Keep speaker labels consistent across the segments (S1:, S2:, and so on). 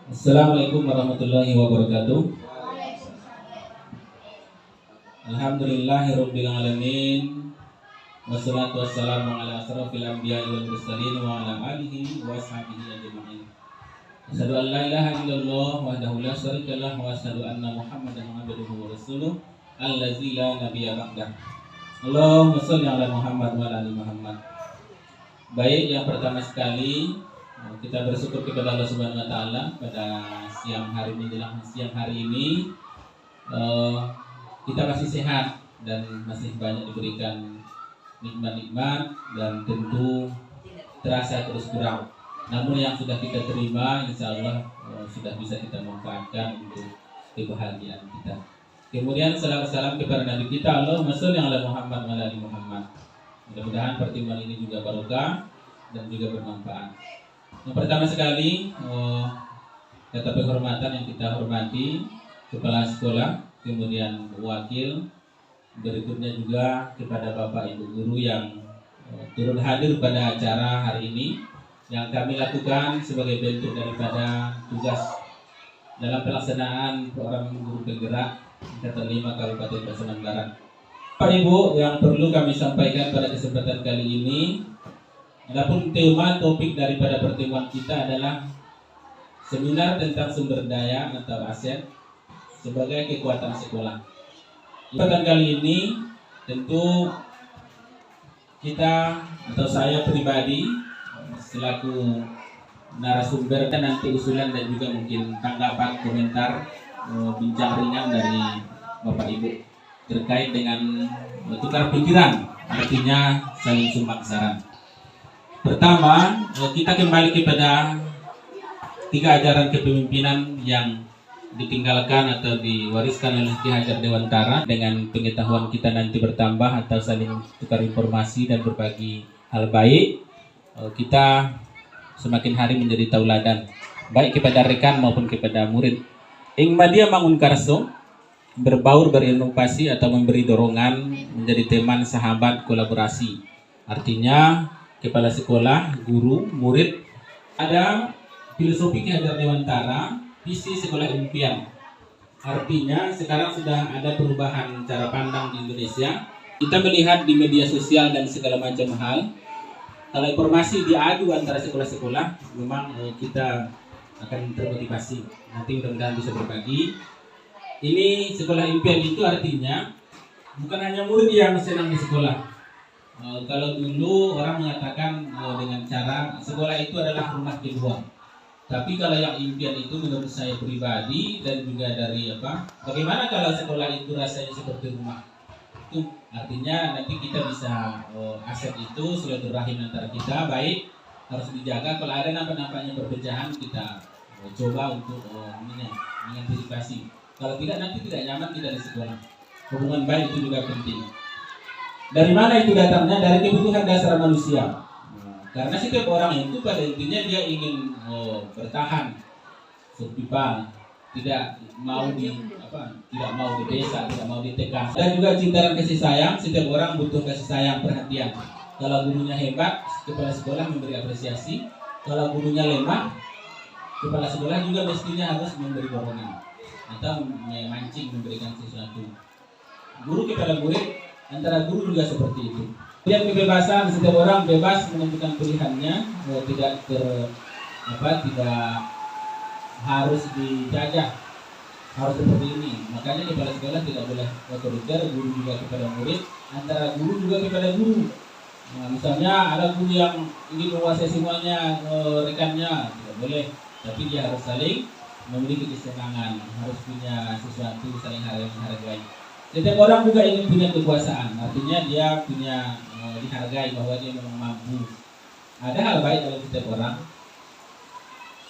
S1: Assalamualaikum warahmatullahi wabarakatuh. Alhamdulillahirabbil alamin. Wassalatu wassalamu ala asrofil anbiya'i wal mursalin wa ala alihi wa ashabihi ajma'in. Asyhadu an la ilaha illallah wahdahu la syarikalah wa asyhadu anna Muhammadan abduhu wa rasuluh allazi la nabiyya ba'dah. Allahumma shalli ala Muhammad wa ala ali Muhammad. Baik, yang pertama sekali kita bersyukur kepada Allah Subhanahu wa taala pada siang hari ini kita masih sehat dan masih banyak diberikan nikmat-nikmat dan tentu terasa terus kurang. Namun yang sudah kita terima insya Allah sudah bisa kita manfaatkan untuk kebahagiaan kita. Kemudian salam kepada Nabi kita, Allahumma sholli ala Muhammad wa ala ali Muhammad. Mudah-mudahan pertemuan ini juga barokah dan juga bermanfaat. Yang pertama sekali kata penghormatan yang kita hormati kepala sekolah, kemudian wakil, berikutnya juga kepada Bapak Ibu guru yang turut hadir pada acara hari ini yang kami lakukan sebagai bentuk daripada tugas dalam pelaksanaan program guru penggerak Angkatan 5 Kabupaten Pasaman Barat. Bapak Ibu, yang perlu kami sampaikan pada kesempatan kali ini, adapun tema topik daripada pertemuan kita adalah seminar tentang sumber daya atau aset sebagai kekuatan sekolah. Kesempatan kali ini tentu kita atau saya pribadi selaku narasumber dan nanti usulan dan juga mungkin tanggapan komentar bincang ringan dari Bapak Ibu terkait dengan tukar pikiran, artinya saling sumbang saran. Pertama, kita kembali kepada 3 ajaran kepemimpinan yang ditinggalkan atau diwariskan oleh Ki Hajar Dewantara. Dengan pengetahuan kita nanti bertambah atau saling tukar informasi dan berbagi hal baik, kita semakin hari menjadi tauladan baik kepada rekan maupun kepada murid. Ing madia mangun karso, berbaur, berinovasi atau memberi dorongan, menjadi teman, sahabat, kolaborasi. Artinya kepala sekolah, guru, murid, ada filosofi Ki Hajar Dewantara, visi sekolah impian. Artinya sekarang sudah ada perubahan cara pandang di Indonesia. Kita melihat di media sosial dan segala macam hal, kalau informasi diadu antara sekolah-sekolah, memang kita akan termotivasi. Nanti mudah-mudahan bisa berbagi. Ini sekolah impian itu artinya bukan hanya murid yang senang di sekolah. Kalau dulu orang mengatakan dengan cara sekolah itu adalah rumah kedua. Tapi kalau yang impian itu menurut saya pribadi dan juga dari bagaimana kalau sekolah itu rasanya seperti rumah. Itu artinya nanti kita bisa aset itu silaturahim antara kita baik harus dijaga. Kalau ada nampak-nampaknya perpecahan kita coba untuk mengantisipasi. Kalau tidak nanti tidak nyaman kita di sekolah. Hubungan baik itu juga penting. Dari mana itu datangnya? Dari kebutuhan dasar manusia. Karena setiap orang itu pada intinya dia ingin bertahan, survival, tidak mau di desa, tidak mau ditekan. Dan juga cinta dan kasih sayang. Setiap orang butuh kasih sayang, perhatian. Kalau gurunya hebat, kepala sekolah memberi apresiasi. Kalau gurunya lemah, kepala sekolah juga mestinya harus memberi dorongan atau memancing, memberikan sesuatu. Guru kepada murid, antara guru juga seperti itu. Yang kebebasan, setiap orang bebas menentukan pilihannya, tidak harus dijajah, harus seperti ini. Makanya kepala sekolah tidak boleh otoriter, guru juga kepada murid, antara guru juga kepada guru. Nah, misalnya ada guru yang ingin menguasai semuanya rekannya, tidak boleh. Tapi dia harus saling memiliki kesenangan, harus punya sesuatu, saling hargai. Setiap orang juga ingin punya kekuasaan, artinya dia punya dihargai bahwa dia memang mampu. Ada hal baik dalam setiap orang.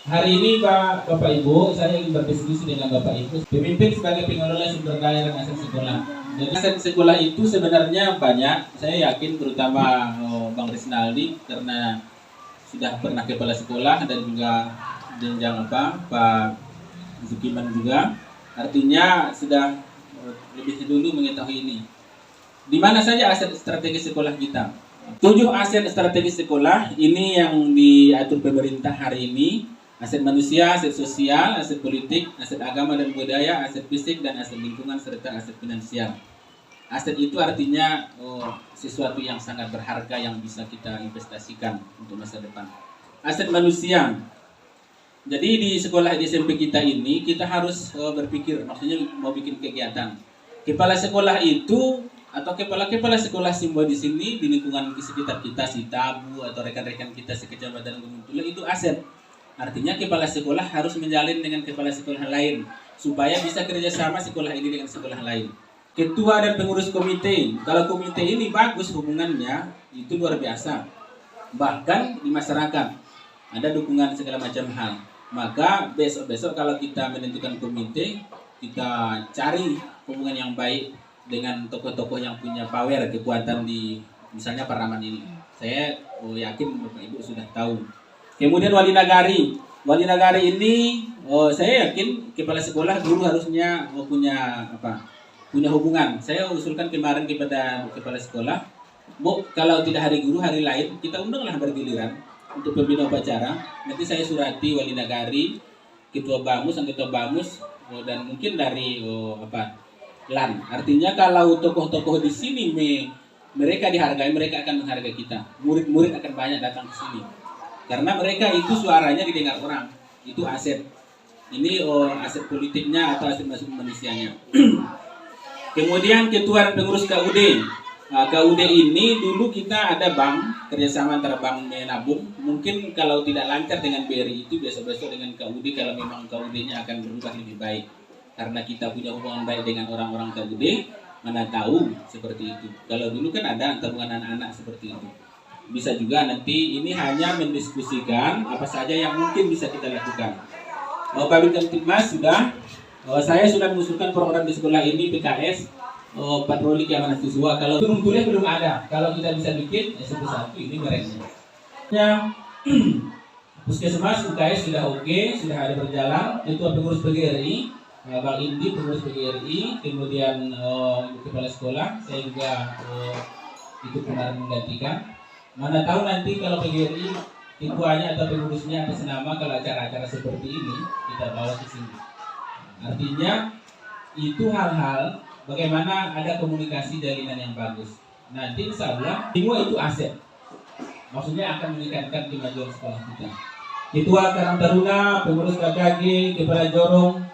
S1: Hari ini Bapak Ibu, saya ingin berdiskusi dengan Bapak Ibu, pemimpin sebagai pengelola sumber daya dan aset sekolah. Jadi aset sekolah itu sebenarnya banyak. Saya yakin terutama Bang Risnaldi karena sudah pernah kepala sekolah dan juga jenjang Pak Zukiman juga. Artinya sudah lebih dulu mengetahui ini. Di mana saja aset strategis sekolah kita? 7 aset strategis sekolah ini yang diatur pemerintah hari ini Aset manusia, aset sosial, aset politik, aset agama dan budaya, aset fisik, dan aset lingkungan, serta aset finansial. Aset itu artinya sesuatu yang sangat berharga yang bisa kita investasikan untuk masa depan. Aset manusia. Jadi di sekolah di SMP kita ini kita harus berpikir, maksudnya mau bikin kegiatan. Kepala sekolah itu atau kepala sekolah semua di sini di lingkungan di sekitar kita, si Tabu atau rekan-rekan kita sekecamatan Gunung Tula itu aset. Artinya kepala sekolah harus menjalin dengan kepala sekolah lain supaya bisa kerjasama sekolah ini dengan sekolah lain. Ketua dan pengurus komite, kalau komite ini bagus hubungannya itu luar biasa. Bahkan di masyarakat ada dukungan segala macam hal. Maka besok-besok kalau kita menentukan komite, kita cari hubungan yang baik dengan tokoh-tokoh yang punya power, kekuatan di misalnya Paraman ini. Saya yakin Bapak Ibu sudah tahu. Kemudian wali nagari. Wali nagari ini saya yakin kepala sekolah guru harusnya punya punya hubungan. Saya usulkan kemarin kepada kepala sekolah, Bu, kalau tidak hari guru, hari lain kita undanglah bergiliran untuk pembina upacara. Nanti saya surati wali nagari, ketua BAMUS, anggota BAMUS, dan mungkin dari LAN. Artinya kalau tokoh-tokoh di sini mereka dihargai, mereka akan menghargai kita. Murid-murid akan banyak datang ke sini. Karena mereka itu suaranya didengar orang. Itu aset. Ini aset politiknya atau aset manusianya. Kemudian ketua dan pengurus KUD. Nah, KUD ini dulu kita ada bank, kerjasama antara bank menabung. Mungkin kalau tidak lancar dengan BRI itu besok-besok dengan KUD, kalau memang KUD-nya akan berubah lebih baik. Karena kita punya hubungan baik dengan orang-orang KUD, mana tahu seperti itu. Kalau dulu kan ada tabungan anak-anak seperti itu. Bisa juga nanti ini hanya mendiskusikan apa saja yang mungkin bisa kita lakukan. Kabin Kamtibmas sudah, saya sudah mengusulkan program di sekolah ini PKS, patroli keamanan siswa. Kalau turun kuliah belum ada, kalau kita bisa bikin satu-satu ini mereka. Ya, Puskesmas UKS sudah oke, sudah ada berjalan. Ketua pengurus PGRI, Bang Indi pengurus PGRI, kemudian kepala sekolah, saya juga ikut kemarin menggantikan. Mana tahu nanti kalau PGRI ketuanya atau pengurusnya atas nama kalau acara-acara seperti ini kita bawa ke sini. Artinya itu hal-hal bagaimana ada komunikasi jalinan yang bagus. Nanti insya Allah semua itu aset. Maksudnya akan meningkatkan kemajuan sekolah kita. Ketua Karang Taruna, pengurus KKG, kepala Jorong.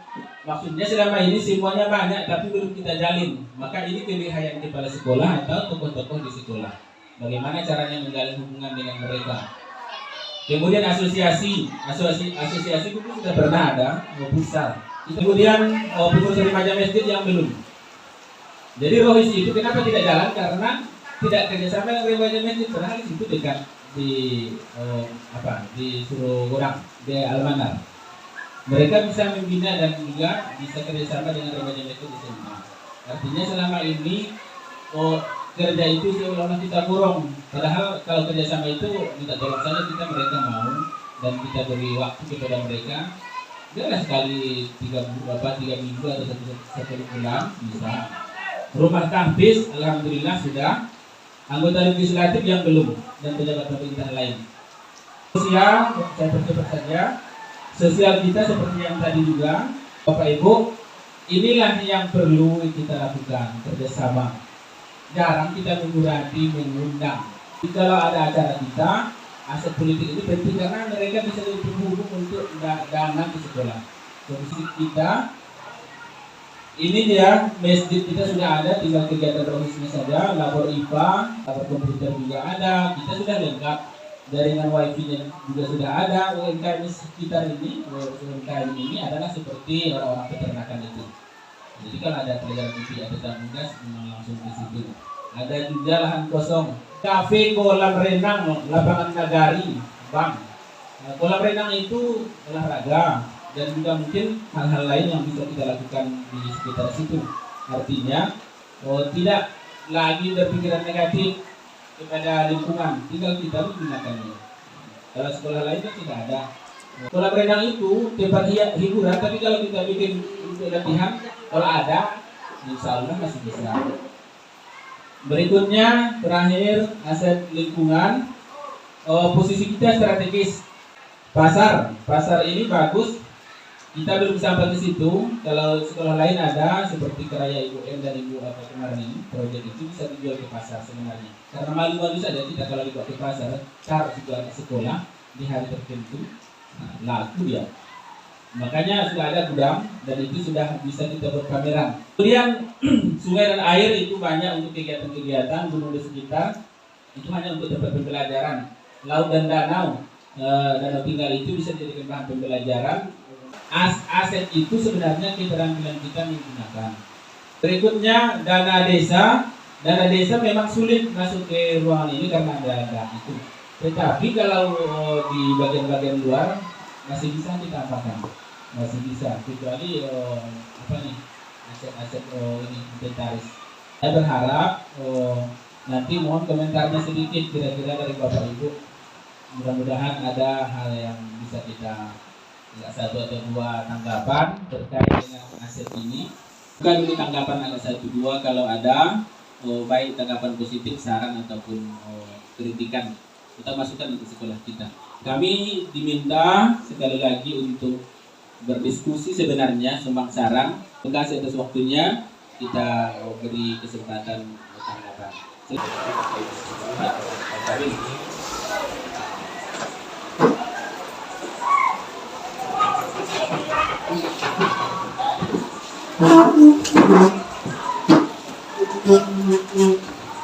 S1: Maksudnya selama ini semuanya banyak tapi belum kita jalin. Maka ini kelebihan kepala sekolah atau tokoh-tokoh di sekolah. Bagaimana caranya menjalin hubungan dengan mereka. Kemudian asosiasi itu sudah pernah ada, besar. Kemudian pengurus remaja masjid yang belum. Jadi Rohis itu kenapa tidak jalan? Karena tidak kerjasama dengan remaja masjid. Padahal di situ dekat di Surugodang, di Almanar. Mereka bisa membina dan juga bisa kerjasama dengan remaja masjid di sini. Artinya selama ini kerja itu seolah-olah kita kurang. Padahal kalau kerjasama itu minta tolong saja mereka mau dan kita beri waktu kepada mereka. Jangan sekali 3 minggu atau satu bulan bisa. Rumah kampus alhamdulillah sudah. Anggota legislatif yang belum dan pejabat pemerintahan lain. Sosial saya percepat saja. Sosial kita seperti yang tadi juga Bapak Ibu, inilah yang perlu kita lakukan kerjasama. Jarang kita mengundang. Kalau ada acara kita, aset politik itu penting karena mereka bisa berhubung untuk dana di sekolah. Komisi kita, ini dia masjid kita sudah ada, tinggal kegiatan rohisnya saja, labor IPA, labor komputer juga ada, kita sudah lengkap. Jaringan wifi-nya juga sudah ada. UMKM sekitar ini, UMKM ini adalah seperti orang-orang peternakan itu. Jadi kalau ada pelajaran TV atau tabung gas memang langsung ke situ. Ada juga lahan kosong, kafe, kolam renang, lapangan nagari, bank. Kolam renang itu olahraga dan juga mungkin hal-hal lain yang bisa kita lakukan di sekitar situ. Artinya tidak lagi berpikiran negatif kepada lingkungan, tinggal kita menggunakannya. Kalau sekolah lain kan tidak ada. Kolam renang itu tempat hiburan, tapi kalau kita bikin untuk latihan, kalau ada, insya Allah masih bisa. Berikutnya, terakhir, aset lingkungan. Posisi kita strategis. Pasar ini bagus. Kita belum sampai ke situ. Kalau sekolah lain ada seperti Keraya Ibu M dan Ibu apa kemarin ini, proyek itu bisa dijual ke pasar sebenarnya. Karena malu-malu saja kita kalau dibawa ke pasar, taruh juga anak sekolah di hari tertentu, laku dia. Makanya sudah ada gudang dan itu sudah bisa kita buat pameran. Kemudian sungai dan air itu banyak untuk kegiatan-kegiatan gunung di sekitar. Itu hanya untuk tempat pembelajaran. Laut dan danau tinggal itu bisa dijadikan bahan pembelajaran. Aset itu sebenarnya keterampilan kita menggunakan. Berikutnya dana desa. Dana desa memang sulit masuk ke ruangan ini karena ada itu. Tetapi kalau di bagian-bagian luar masih bisa kita apakan, masih bisa. Kecuali aset-aset ini inventaris. Saya berharap nanti mohon komentarnya sedikit kira-kira dari Bapak Ibu. Mudah-mudahan ada hal yang bisa kita satu atau dua tanggapan terkait dengan aset ini. Bukan ini tanggapan ada satu dua, kalau ada baik tanggapan positif, saran ataupun kritikan, kita masukkan untuk sekolah kita. Kami diminta sekali lagi untuk berdiskusi sebenarnya, sumbang saran. Terima kasih atas waktunya, kita beri kesempatan tanggapan.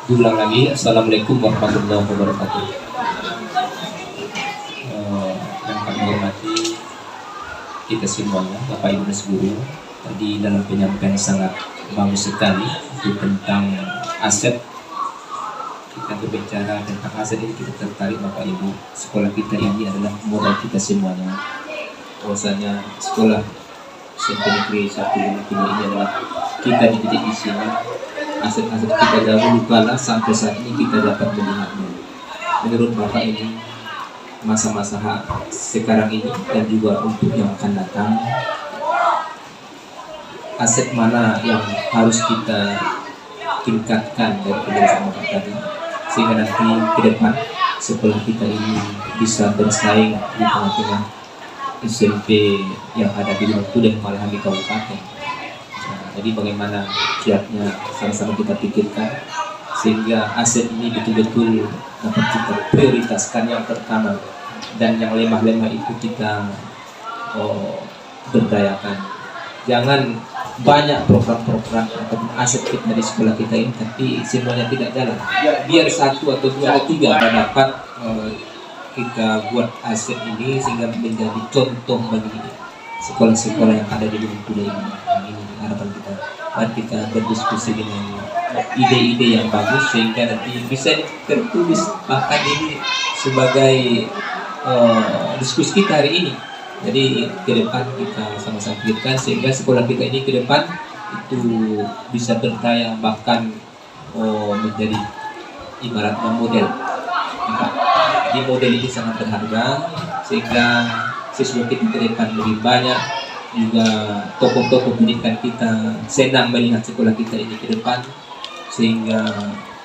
S2: Diulang lagi, Assalamualaikum warahmatullahi wabarakatuh. Yang kami hormati kita semuanya, Bapak Ibu dan Guru, tadi dalam penyampaian sangat bagus sekali itu tentang aset. Kita berbicara tentang aset ini, kita tertarik Bapak Ibu. Sekolah kita ini adalah modal kita semuanya. Bahwasanya sekolah SMP Negeri 1 ini adalah kita dididik di sini. Aset-aset kita dahulu kala sampai saat ini kita dapat melihatnya. Menurut Bapak ini masa-masa sekarang ini dan juga untuk yang akan datang, aset mana yang harus kita tingkatkan dari penjelasan Bapak tadi, sehingga nanti ke depan sekolah kita ini bisa bersaing di tengah-tengah SMP yang ada di Batu dan malahan di kabupaten. Jadi bagaimana kiatnya sama-sama kita pikirkan sehingga aset ini betul-betul dapat kita prioritaskan yang pertama, dan yang lemah-lemah itu kita berdayakan. Jangan banyak program-program atau aset kita di sekolah kita ini tapi semuanya tidak jalan. Biar satu atau dua atau tiga dapat kita buat aset ini sehingga menjadi contoh bagi sekolah-sekolah yang ada di Bengkulu ini. Ini harapan kita. Mari kita berdiskusi dengan ide-ide yang bagus sehingga nanti bisa tertulis bahkan ini sebagai diskusi kita hari ini. Jadi ke depan kita sama-sama pikirkan sehingga sekolah kita ini ke depan itu bisa berdaya bahkan menjadi ibaratnya model. Di model ini sangat berharga sehingga siswa kita ke depan lebih banyak, juga tokoh-tokoh pendidikan kita senang melihat sekolah kita ini ke depan sehingga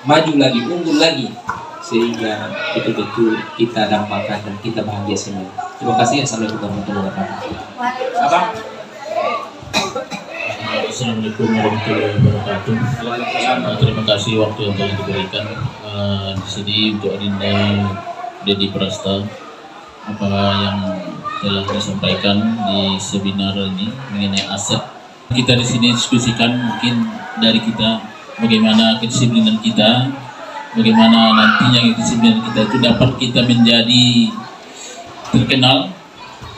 S2: maju lagi, unggul lagi, sehingga betul-betul kita dampakkan dan kita bahagia semua. Terima kasih. Assalamualaikum warahmatullahi wabarakatuh.
S3: Assalamualaikum warahmatullahi wabarakatuh. Terima kasih waktu yang telah diberikan di sini untuk Adinda Dedi Prasta. Apa yang telah disampaikan di seminar ini mengenai aset, kita di sini diskusikan mungkin dari kita bagaimana kedisiplinan kita, bagaimana nantinya kedisiplinan kita itu dapat kita menjadi terkenal.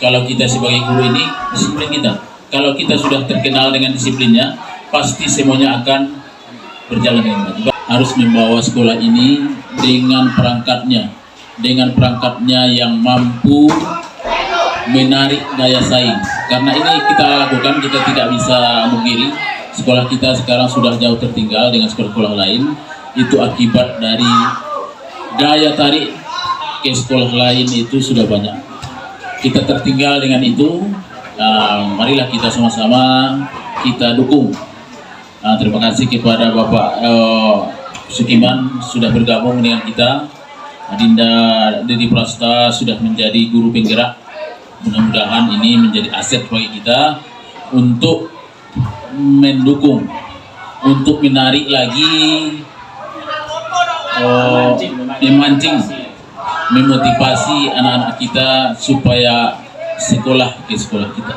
S3: Kalau kita sebagai guru ini disiplin kita, kalau kita sudah terkenal dengan disiplinnya, pasti semuanya akan berjalan dengan baik. Harus membawa sekolah ini dengan perangkatnya yang mampu menarik daya saing. Karena ini kita lakukan, kita tidak bisa mengiri. Sekolah kita sekarang sudah jauh tertinggal dengan sekolah-sekolah lain. Itu akibat dari daya tarik ke sekolah lain itu sudah banyak. Kita tertinggal dengan itu. Marilah kita sama-sama kita dukung. Terima kasih kepada Bapak Sukiman sudah bergabung dengan kita. Adinda Dedi Prasta sudah menjadi guru penggerak Mudah-mudahan ini menjadi aset bagi kita untuk mendukung, untuk menarik lagi, memancing, memotivasi anak-anak kita supaya sekolah ke sekolah kita.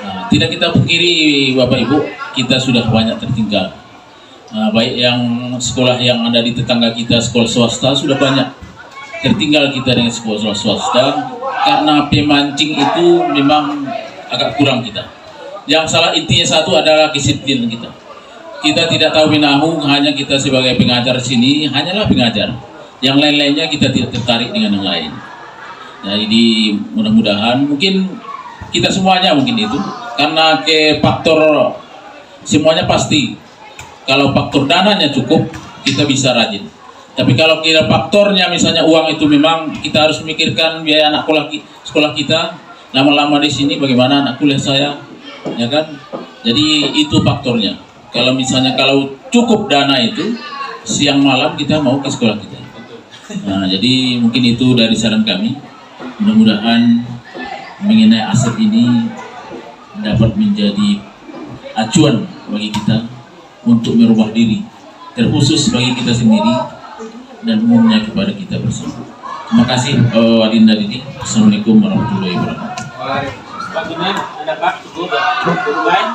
S3: Nah, tidak kita pungkiri Bapak Ibu, kita sudah banyak tertinggal. Baik yang sekolah yang ada di tetangga kita, sekolah swasta, sudah banyak tertinggal kita dengan sekolah swasta karena pemancing itu memang agak kurang kita. Yang salah intinya satu adalah disiplin kita. Kita tidak tahu menahu, hanya kita sebagai pengajar sini hanyalah pengajar. Yang lain-lainnya kita tidak tertarik dengan yang lain. Nah, jadi mudah-mudahan mungkin kita semuanya mungkin itu karena ke faktor semuanya pasti. Kalau faktor dananya cukup, kita bisa rajin. Tapi kalau kira faktornya misalnya uang itu memang kita harus memikirkan biaya anak sekolah kita. Lama-lama di sini bagaimana anak kuliah saya, ya kan? Jadi itu faktornya. Kalau misalnya kalau cukup dana itu siang malam kita mau ke sekolah kita. Nah, jadi mungkin itu dari saran kami. Mudah-mudahan mengenai aset ini dapat menjadi acuan bagi kita untuk merubah diri, terkhusus bagi kita sendiri dan umumnya kepada kita bersama. Terima kasih Adinda Didi. Assalamualaikum warahmatullahi wabarakatuh.
S1: Pak Gunan, ada Pak? Cukup? Bermain?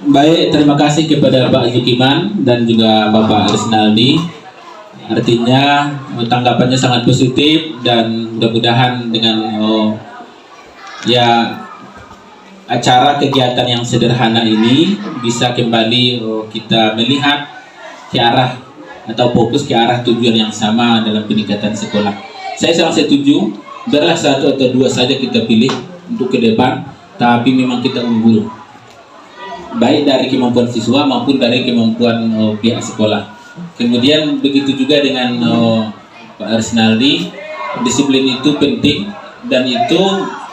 S1: Baik, terima kasih kepada Pak Zukiman dan juga Bapak Risnaldi. Artinya tanggapannya sangat positif dan mudah-mudahan dengan acara kegiatan yang sederhana ini bisa kembali kita melihat ke arah atau fokus ke arah tujuan yang sama dalam peningkatan sekolah. Saya sangat setuju, biarlah satu atau dua saja kita pilih untuk ke depan, tapi memang kita unggul baik dari kemampuan siswa maupun dari kemampuan pihak sekolah. Kemudian begitu juga dengan Pak Risnaldi, disiplin itu penting dan itu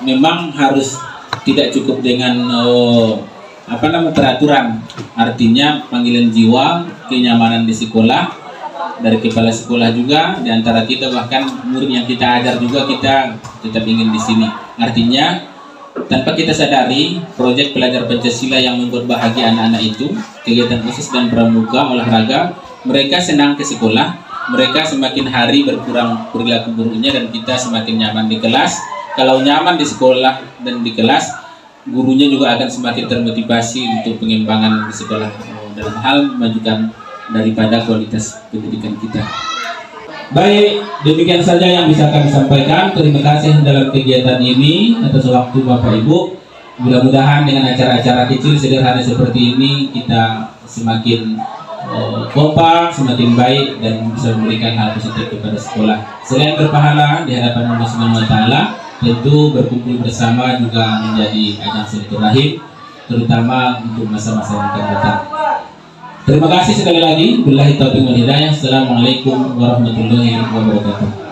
S1: memang harus tidak cukup dengan peraturan. Artinya panggilan jiwa, kenyamanan di sekolah dari kepala sekolah juga, di antara kita bahkan murid yang kita ajar juga kita tetap ingin di sini. Artinya tanpa kita sadari, proyek pelajar Pancasila yang membuat bahagia anak-anak itu, kegiatan khusus dan pramuka, olahraga, mereka senang ke sekolah, mereka semakin hari berkurang perilaku buruknya dan kita semakin nyaman di kelas. Kalau nyaman di sekolah dan di kelas, gurunya juga akan semakin termotivasi untuk pengembangan di sekolah dalam hal memajukan daripada kualitas pendidikan kita. Baik, demikian saja yang bisa kami sampaikan. Terima kasih dalam kegiatan ini atas waktu Bapak Ibu. Mudah-mudahan dengan acara-acara kecil sederhana seperti ini kita semakin kompak, semakin baik dan bisa memberikan hal positif kepada sekolah. Selain berpahala di hadapan Allah Subhanahu wa taala, tentu berkumpul bersama juga menjadi ajang silaturahim, terutama untuk masa-masa yang akan datang. Terima kasih sekali lagi. Billahi taufiq wal hidayah. Assalamualaikum warahmatullahi wabarakatuh.